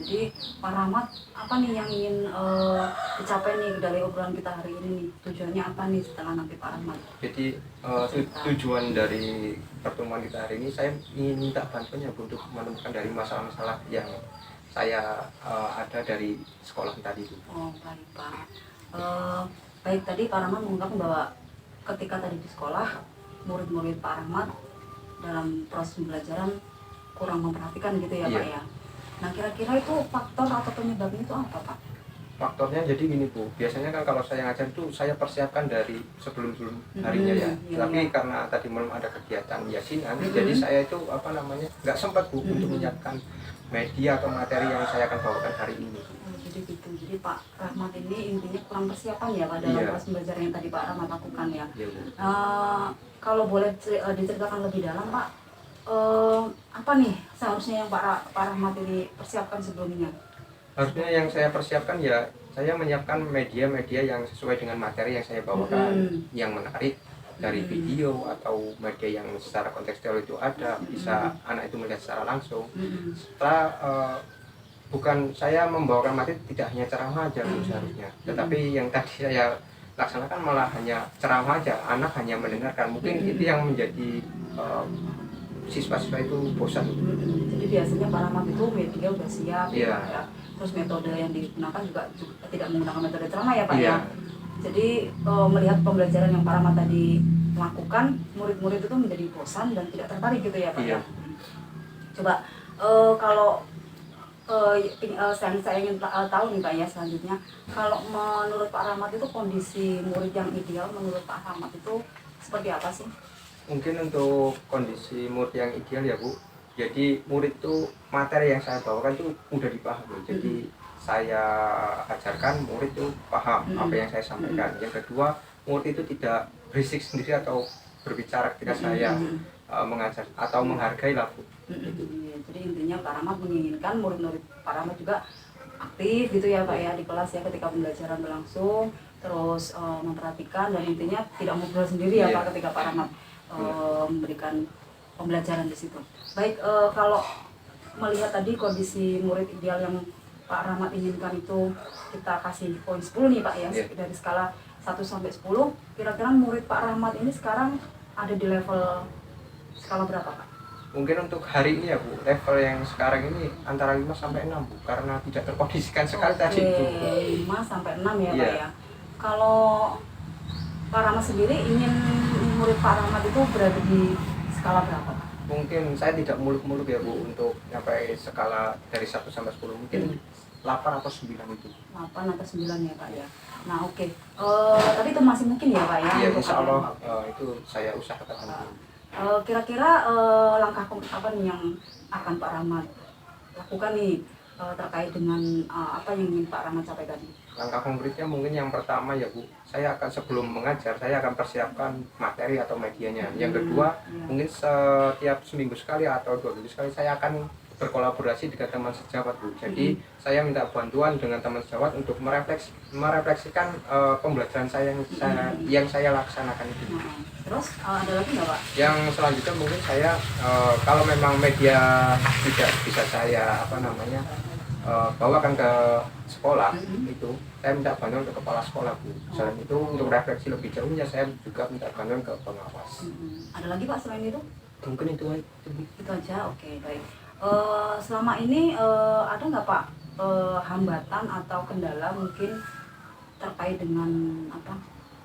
Jadi Pak Rahmat, apa nih yang ingin dicapai nih dari obrolan kita hari ini nih? Tujuannya apa nih setelah nanti Pak Rahmat? Jadi tujuan dari pertemuan kita hari ini, saya ingin minta bantuannya Bu untuk menemukan dari masalah-masalah yang saya ada dari sekolah tadi Bu. Oh baik Pak. Baik, tadi Pak Rahmat mengungkapkan bahwa ketika tadi di sekolah, murid-murid Pak Rahmat dalam proses pembelajaran kurang memperhatikan gitu ya Pak ya. Nah kira-kira itu faktor atau penyebabnya itu apa Pak? Faktornya jadi gini Bu, biasanya kan kalau saya ngajar itu saya persiapkan dari sebelum harinya ya. Tapi karena tadi belum ada kegiatan yasinan, jadi saya itu nggak sempat Bu untuk menyiapkan media atau materi yang saya akan bawakan hari ini. Jadi gitu. Jadi Pak Rahmat ini intinya kurang persiapan ya Pak dalam proses belajar yang tadi Pak Rahmat lakukan ya. Iya Bu. Kalau boleh diceritakan lebih dalam Pak, apa nih seharusnya yang Pak Rahmat ini persiapkan sebelumnya? Harusnya yang saya persiapkan ya, saya menyiapkan media-media yang sesuai dengan materi yang saya bawakan, yang menarik dari video atau media yang secara kontekstual itu ada, bisa anak itu melihat secara langsung. Setelah bukan saya membawakan materi tidak hanya ceramah aja Bu seharusnya, tetapi yang tadi saya laksanakan malah hanya ceramah aja, anak hanya mendengarkan. Mungkin itu yang menjadi siswa-siswa itu bosan. Jadi biasanya Pak Rahmat itu media udah siap Iya. ya, Pak, ya. Terus metode yang digunakan juga tidak menggunakan metode ceramah ya Pak Iya. ya. Jadi melihat pembelajaran yang Pak Rahmat tadi lakukan, murid-murid itu menjadi bosan dan tidak tertarik gitu ya Pak Iya. ya. Coba kalau saya ingin tahu nih Pak ya selanjutnya, kalau menurut Pak Rahmat itu kondisi murid yang ideal menurut Pak Rahmat itu seperti apa sih? Mungkin untuk kondisi murid yang ideal ya Bu, jadi murid itu materi yang saya bawakan itu mudah dipahami. Jadi saya ajarkan murid itu paham apa yang saya sampaikan. Yang kedua, murid itu tidak berisik sendiri atau berbicara ketika saya mengajar atau menghargai lah Bu. Jadi intinya Pak Rahmat menginginkan murid-murid Pak Rahmat juga aktif gitu ya Pak ya di kelas ya ketika pembelajaran berlangsung, terus memperhatikan dan intinya tidak ngobrol sendiri ya Pak ketika Pak Rahmat memberikan pembelajaran di situ. Baik, kalau melihat tadi kondisi murid ideal yang Pak Rahmat inginkan itu kita kasih poin 10 nih Pak ya, dari skala 1 sampai 10, kira-kira murid Pak Rahmat ini sekarang ada di level skala berapa Pak? Mungkin untuk hari ini ya Bu, level yang sekarang ini antara 5 sampai 6 Bu, karena tidak terkondisikan sekali tadi itu. 5 sampai 6 ya Pak Iya. ya. Kalau Pak Rahmat sendiri ingin murid Pak Rahmat itu berada di skala berapa Pak? Mungkin saya tidak muluk-muluk ya Bu untuk sampai skala dari 1 sampai 10, mungkin 8 atau 9 itu. 8 atau 9 ya Pak ya. Nah oke. Tapi itu masih mungkin ya Pak ya? Iya, untuk insya Pak Allah Rahmat. itu saya usahakan. Kira-kira langkah konkret apa nih yang akan Pak Rahmat lakukan nih terkait dengan apa yang ingin Pak Rahmat sampaikan? Langkah konkretnya mungkin yang pertama ya Bu, saya akan sebelum mengajar saya akan persiapkan materi atau medianya. Yang kedua, mungkin setiap seminggu sekali atau 2 minggu sekali saya akan berkolaborasi dengan teman sejawat Bu. Jadi saya minta bantuan dengan teman sejawat untuk merefleksikan pembelajaran yang saya laksanakan itu. Terus ada lagi nggak Pak? Yang selanjutnya mungkin saya kalau memang media tidak bisa saya bawakan ke sekolah, itu saya minta bantuan ke kepala sekolah Bu. Selain itu untuk refleksi lebih jauhnya saya juga minta bantuan ke pengawas. Ada lagi Pak selain itu? Mungkin itu Bu. Itu aja, oke baik. Selama ini ada nggak Pak hambatan atau kendala mungkin terkait dengan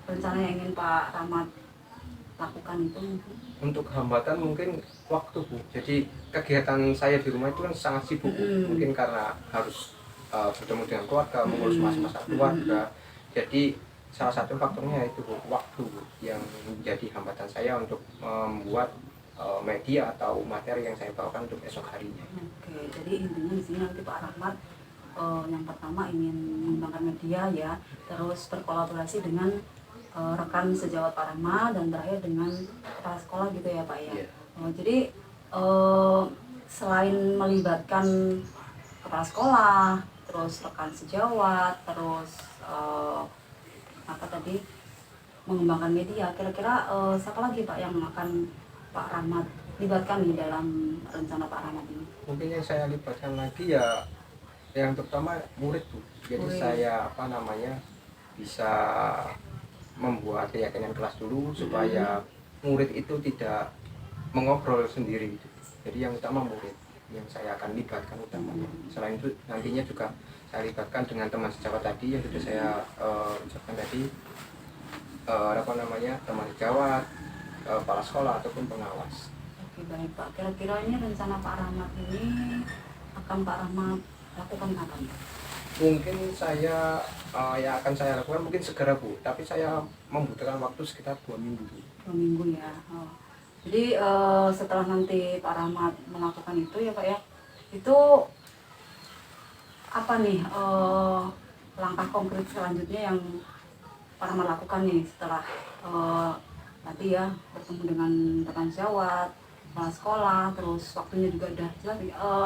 rencana yang ingin Pak Rahmat lakukan itu? Untuk hambatan mungkin waktu Bu. Jadi kegiatan saya di rumah itu kan sangat sibuk Bu. Mungkin karena harus bertemu dengan keluarga, mengurus masa-masa keluarga. Jadi salah satu faktornya itu Bu, waktu Bu, yang menjadi hambatan saya untuk membuat media atau materi yang saya bawakan untuk esok harinya. Oke, jadi intinya di sini nanti Pak Rahmat yang pertama ingin mengembangkan media ya, terus berkolaborasi dengan rekan sejawat Pak Rahmat dan terakhir dengan kepala sekolah gitu ya Pak ya. Jadi selain melibatkan kepala sekolah, terus rekan sejawat, terus mengembangkan media, kira-kira siapa lagi Pak yang akan Pak Rahmat libatkan di dalam rencana Pak Rahmat ini? Mungkin yang saya libatkan lagi ya yang terutama murid Bu. Jadi saya bisa membuat keyakinan kelas dulu supaya murid itu tidak mengobrol sendiri. Jadi yang utama murid yang saya akan libatkan utamanya. Selain itu nantinya juga saya libatkan dengan teman sejawat tadi yang sudah saya ucapkan tadi, teman sejawat, kepala sekolah ataupun pengawas. Oke baik Pak, kira-kira ini rencana Pak Rahmat ini akan Pak Rahmat lakukan kapan? Mungkin yang akan saya lakukan mungkin segera Bu, tapi saya membutuhkan waktu sekitar 2 minggu. 2 minggu ya. Jadi setelah nanti Pak Rahmat melakukan itu ya Pak ya, itu apa nih langkah konkret selanjutnya yang Pak Rahmat lakukan nih setelah tadi ya bertemu dengan rekan sejawat, kepala sekolah, terus waktunya juga udah jelas.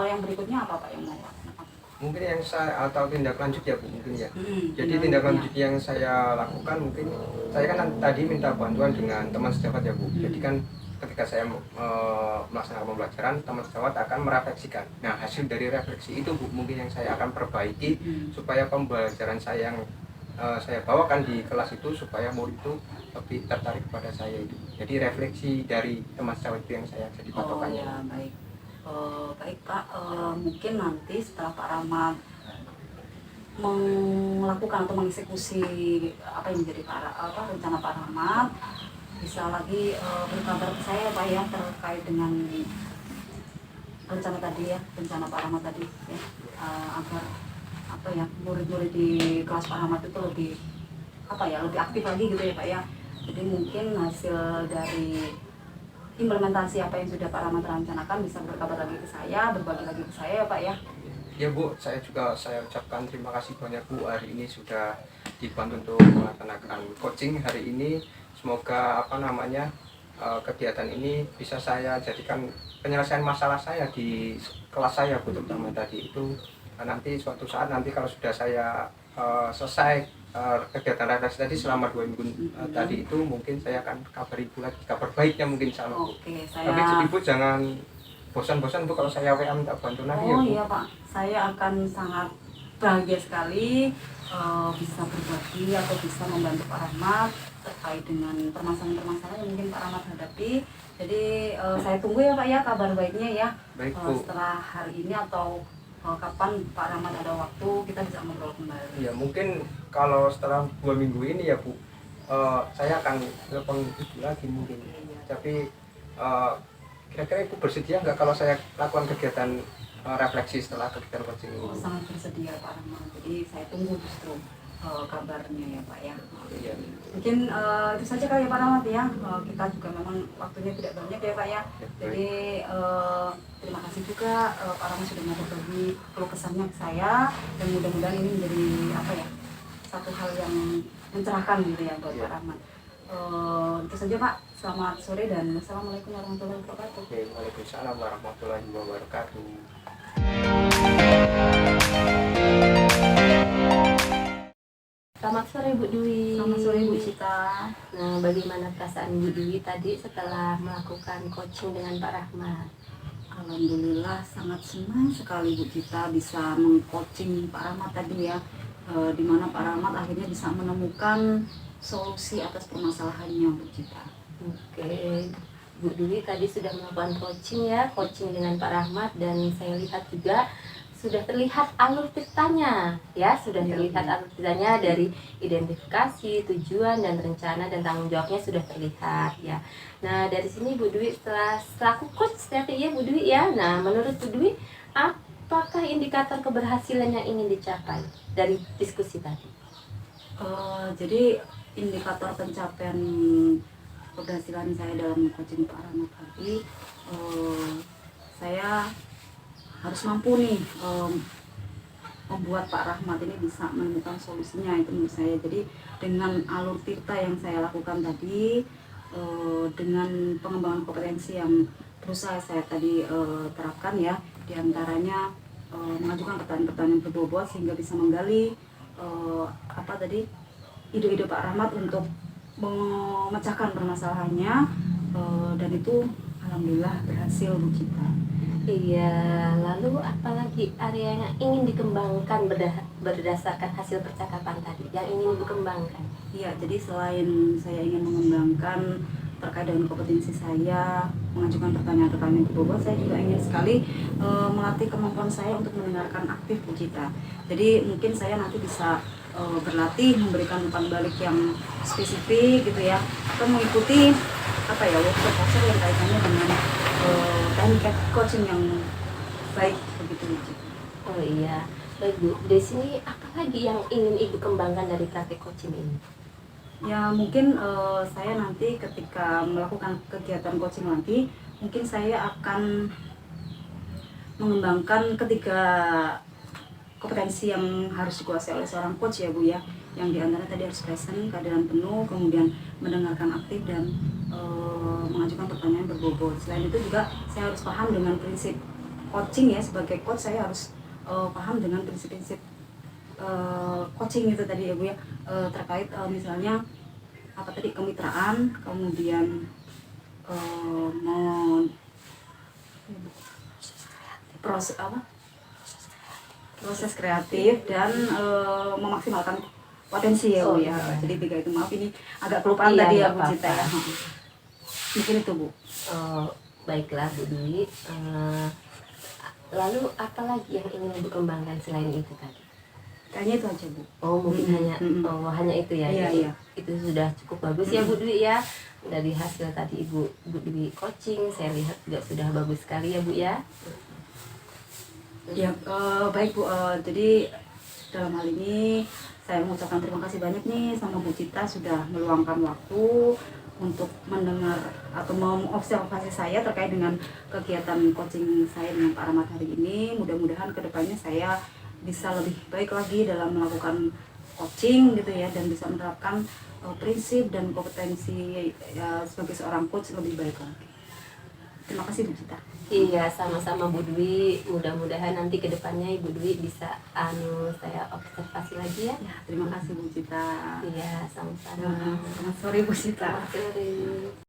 Yang berikutnya apa Pak yang mau lakukan? Mungkin yang saya atau tindak lanjut ya Bu mungkin ya. Jadi tindak lanjut yang saya lakukan mungkin saya kan tadi minta bantuan dengan teman sejawat ya Bu. Jadi kan ketika saya melaksanakan pembelajaran, teman sejawat akan merefleksikan. Nah hasil dari refleksi itu Bu mungkin yang saya akan perbaiki supaya pembelajaran saya yang saya bawakan di kelas itu supaya murid itu lebih tertarik kepada saya itu. Jadi refleksi dari teman sejawat itu yang saya jadi Oh patokannya. ya, baik. Baik Pak, mungkin nanti setelah Pak Rahmat melakukan atau mengeksekusi apa yang menjadi rencana Pak Rahmat, bisa lagi berkabar ke saya Pak ya terkait dengan rencana tadi ya, rencana Pak Rahmat tadi ya, agar apa ya, murid-murid di kelas Pak Rahmat itu lebih lebih aktif lagi gitu ya Pak ya. Jadi mungkin hasil dari implementasi apa yang sudah Pak Rahmat rencanakan bisa berkabar lagi ke saya, berbagi lagi ke saya ya Pak ya. Ya Bu, saya ucapkan terima kasih banyak Bu, hari ini sudah dibantu untuk melaksanakan coaching hari ini. Semoga kegiatan ini bisa saya jadikan penyelesaian masalah saya di kelas saya Bu, terutama tadi itu. Nanti suatu saat nanti kalau sudah saya selesai kegiatan refleksi tadi selama 2 minggu tadi itu, mungkin saya akan kabar Ibu lagi, kabar baiknya mungkin sama Bu. Oke, Tapi Ibu jangan bosan-bosan Bu kalau saya WA minta bantuan lagi ya Bu. Iya Pak, saya akan sangat bahagia sekali bisa berbagi atau bisa membantu Pak Rahmat terkait dengan permasalahan-permasalahan yang mungkin Pak Rahmat hadapi. Jadi saya tunggu ya Pak ya kabar baiknya ya. Baik Bu. Setelah hari ini atau kapan Pak Rahmat ada waktu kita bisa ngobrol kembali. Ya mungkin kalau setelah 2 minggu ini ya Bu, saya akan telepon Ibu lagi mungkin. Tapi kira-kira Ibu bersedia nggak kalau saya lakukan kegiatan refleksi setelah kegiatan coaching ini? Sangat bersedia Pak Rahmat. Jadi saya tunggu justru kabarnya ya Pak ya. Iya. Mungkin itu saja kali ya Pak Rahmat ya. Kita juga memang waktunya tidak banyak ya Pak ya. Jadi terima kasih juga Pak Rahmat sudah mau berbagi keluh kesahnya ke saya, dan mudah-mudahan ini menjadi satu hal yang mencerahkan gitu ya buat Pak Rahmat. Itu saja Pak. Selamat sore dan wassalamualaikum warahmatullahi wabarakatuh. Oke, waalaikumsalam warahmatullahi wabarakatuh. Selamat sore Bu Dwi. Selamat sore Bu Cita. Nah, bagaimana perasaan Bu Dwi tadi setelah melakukan coaching dengan Pak Rahmat? Alhamdulillah sangat senang sekali Bu Cita bisa meng-coaching Pak Rahmat tadi ya, di mana Pak Rahmat akhirnya bisa menemukan solusi atas permasalahannya Bu Cita. Oke, Bu Dwi tadi sudah melakukan coaching dengan Pak Rahmat, dan saya lihat juga sudah terlihat alur ceritanya ya, terlihat alur ceritanya dari identifikasi, tujuan dan rencana dan tanggung jawabnya sudah terlihat ya. Nah, dari sini Bu Dwi setelah selaku coach tadi ya Bu Dwi ya. Nah, menurut Bu Dwi apakah indikator keberhasilan yang ingin dicapai dari diskusi tadi? Jadi indikator pencapaian keberhasilan saya dalam coaching Pak Rahmat tadi, saya harus mampu nih membuat Pak Rahmat ini bisa menemukan solusinya, itu menurut saya. Jadi dengan alur tirta yang saya lakukan tadi, dengan pengembangan kompetensi yang berusaha saya tadi terapkan ya, diantaranya mengajukan pertanyaan-pertanyaan berbobot sehingga bisa menggali ide-ide Pak Rahmat untuk memecahkan permasalahannya, dan itu alhamdulillah berhasil Bu Cita. Iya, lalu apalagi area yang ingin dikembangkan berdasarkan hasil percakapan tadi yang ingin dikembangkan? Iya, jadi selain saya ingin mengembangkan terkait dengan kompetensi saya, mengajukan pertanyaan-pertanyaan berbobot, saya juga ingin sekali melatih kemampuan saya untuk mendengarkan aktif Bu Cita. Jadi mungkin saya nanti bisa berlatih memberikan umpan balik yang spesifik gitu ya, atau mengikuti workshop yang kaitannya dengan teknik coaching yang baik begitu Bu Cita. Oh iya, baik Bu. Di sini apa lagi yang ingin Ibu kembangkan dari praktik coaching ini? Ya mungkin saya nanti ketika melakukan kegiatan coaching lagi, mungkin saya akan mengembangkan ketiga kompetensi yang harus dikuasai oleh seorang coach ya Bu ya, yang diantara tadi harus present, kehadiran penuh, kemudian mendengarkan aktif, dan mengajukan pertanyaan berbobot. Selain itu juga saya harus paham dengan prinsip coaching ya, sebagai coach saya harus paham dengan prinsip-prinsip coaching itu tadi ya Bu ya, terkait misalnya kemitraan, kemudian proses kreatif, dan memaksimalkan potensi ya Bu Oh, ya. iya. Jadi 3 itu, maaf ini agak kelupaan Iya, tadi ya nggak Bu Cita ya. apa-apa. Mungkin itu Bu. Oh, baiklah Bu Dwi. Lalu apa lagi yang ingin Ibu kembangkan selain itu tadi? Kayaknya itu aja Bu. Oh, mungkin hanya itu ya. Iya, Jadi, iya. itu sudah cukup bagus ya Bu Dwi ya. Dari hasil tadi Bu Dwi coaching, saya lihat juga sudah bagus sekali ya Bu ya. Ya, baik Bu. Jadi dalam hal ini saya mengucapkan terima kasih banyak nih sama Bu Cita sudah meluangkan waktu untuk mendengar atau mengobservasi saya terkait dengan kegiatan coaching saya dengan Pak Rahmat hari ini. Mudah-mudahan kedepannya saya bisa lebih baik lagi dalam melakukan coaching gitu ya, dan bisa menerapkan prinsip dan kompetensi sebagai seorang coach lebih baik lagi. Terima kasih Bu Cita. Iya, sama-sama Bu Dwi. Mudah-mudahan nanti kedepannya Ibu Dwi bisa saya observasi lagi ya. Ya, terima kasih Bu Cita. Iya, sama-sama. Selamat sore Bu Cita. Selamat sore.